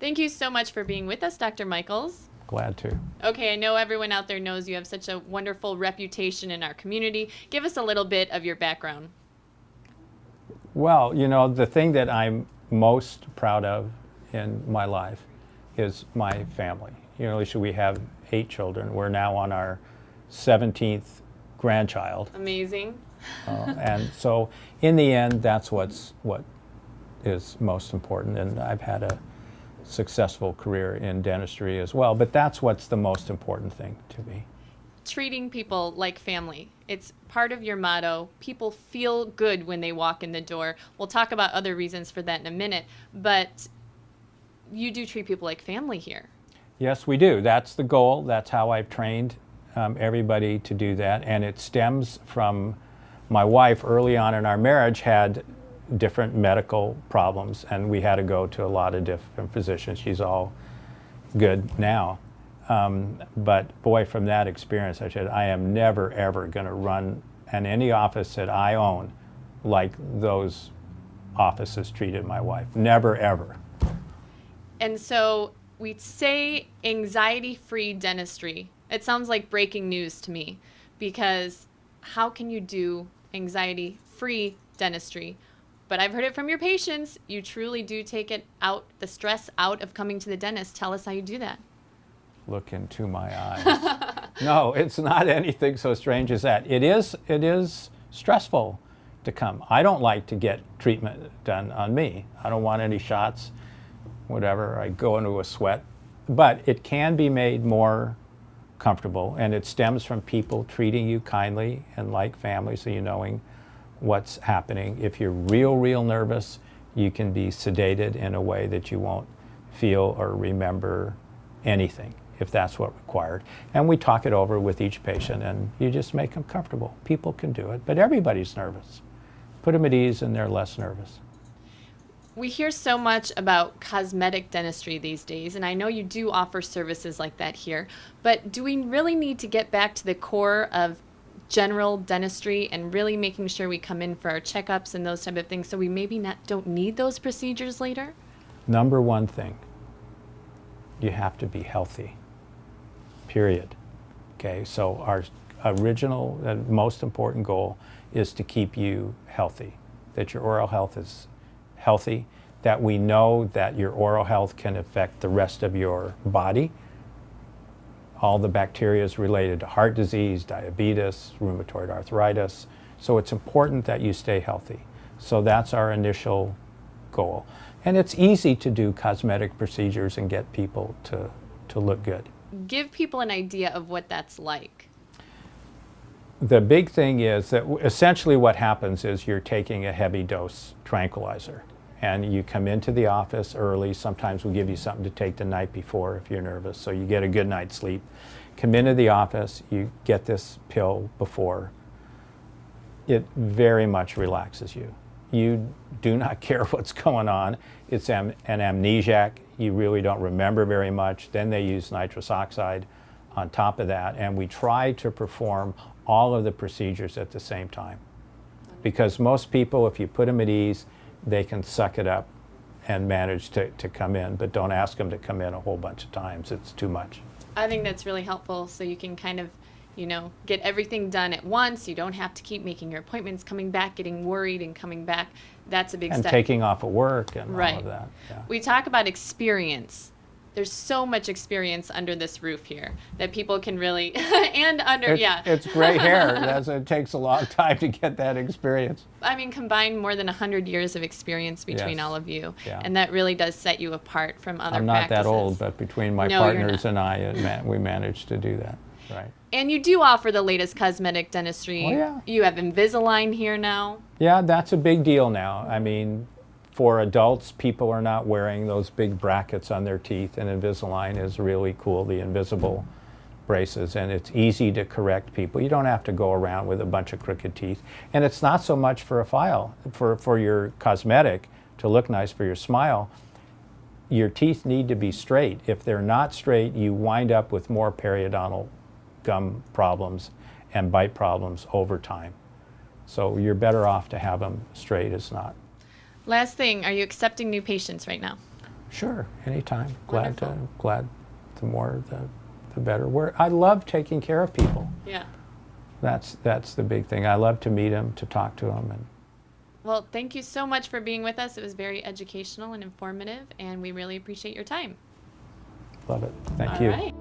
Thank you so much for being with us, Dr. Michaels. Glad to. Okay, I know everyone out there knows you have such a wonderful reputation in our community. Give us a little bit of your background. Well, you know, the thing that I'm most proud of in my life is my family. You know, Alicia, we have 8 children. We're now on our 17th grandchild. Amazing. And so in the end, that's what is most important. And I've had a successful career in dentistry as well, but that's what's the most important thing to me. Treating people like family. It's part of your motto. People feel good when they walk in the door. We'll talk about other reasons for that in a minute, but you do treat people like family here. Yes, we do. That's the goal. That's how I've trained everybody to do that. And it stems from my wife early on in our marriage had different medical problems, and we had to go to a lot of different physicians. She's all good now. But boy, from that experience, I said, I am never, ever going to run in any office that I own like those offices treated my wife. Never, ever. And so we say anxiety-free dentistry. It sounds like breaking news to me, because how can you do anxiety-free dentistry? But I've heard it from your patients. You truly do take it out, the stress out of coming to the dentist. Tell us how you do that. Look into my eyes. No, it's not anything so strange as that. It is stressful to come. I don't like to get treatment done on me. I don't want any shots, whatever. I go into a sweat. But it can be made more comfortable, and it stems from people treating you kindly and like family, so you knowing what's happening. If you're real nervous, you can be sedated in a way that you won't feel or remember anything, if that's what's required. And we talk it over with each patient, and you just make them comfortable. People can do it, but everybody's nervous. Put them at ease and they're less nervous. We hear so much about cosmetic dentistry these days, and I know you do offer services like that here, but do we really need to get back to the core of general dentistry and really making sure we come in for our checkups and those type of things, so we maybe don't need those procedures later? Number one thing, you have to be healthy, period. Okay, so our original and most important goal is to keep you healthy, that your oral health is healthy, that we know that your oral health can affect the rest of your body. All the bacteria is related to heart disease, diabetes, rheumatoid arthritis. So it's important that you stay healthy. So that's our initial goal. And it's easy to do cosmetic procedures and get people to look good. Give people an idea of what that's like. The big thing is that essentially what happens is you're taking a heavy dose tranquilizer, and you come into the office early. Sometimes we'll give you something to take the night before if you're nervous, so you get a good night's sleep. Come into the office, you get this pill before. It very much relaxes you. You do not care what's going on. It's an amnesiac. You really don't remember very much. Then they use nitrous oxide on top of that, and we try to perform all of the procedures at the same time. Because most people, if you put them at ease, they can suck it up and manage to come in, but don't ask them to come in a whole bunch of times. It's too much. I think that's really helpful, so you can kind of, get everything done at once. You don't have to keep making your appointments, coming back, getting worried and coming back. That's a big step. And taking off of work and right. all of that. Yeah. We talk about experience. There's so much experience under this roof here that people can really, and under, It's gray hair. It takes a long time to get that experience. I mean, combine more than 100 years of experience between Yes. all of you. Yeah. And that really does set you apart from other I'm not practices. that old, but between my No, partners and I, we managed to do that. Right. And you do offer the latest cosmetic dentistry. Oh, yeah. You have Invisalign here now. Yeah, that's a big deal now. I mean, for adults, people are not wearing those big brackets on their teeth, and Invisalign is really cool, the invisible braces, and it's easy to correct people. You don't have to go around with a bunch of crooked teeth. And it's not so much for a file, for your cosmetic, to look nice for your smile. Your teeth need to be straight. If they're not straight, you wind up with more periodontal gum problems and bite problems over time. So you're better off to have them straight as not. Last thing, are you accepting new patients right now? Sure, anytime. Wonderful. Glad the more the better. I love taking care of people. Yeah. That's the big thing. I love to meet them, to talk to them, and Well, thank you so much for being with us. It was very educational and informative, and we really appreciate your time. love it. Thank All you. right.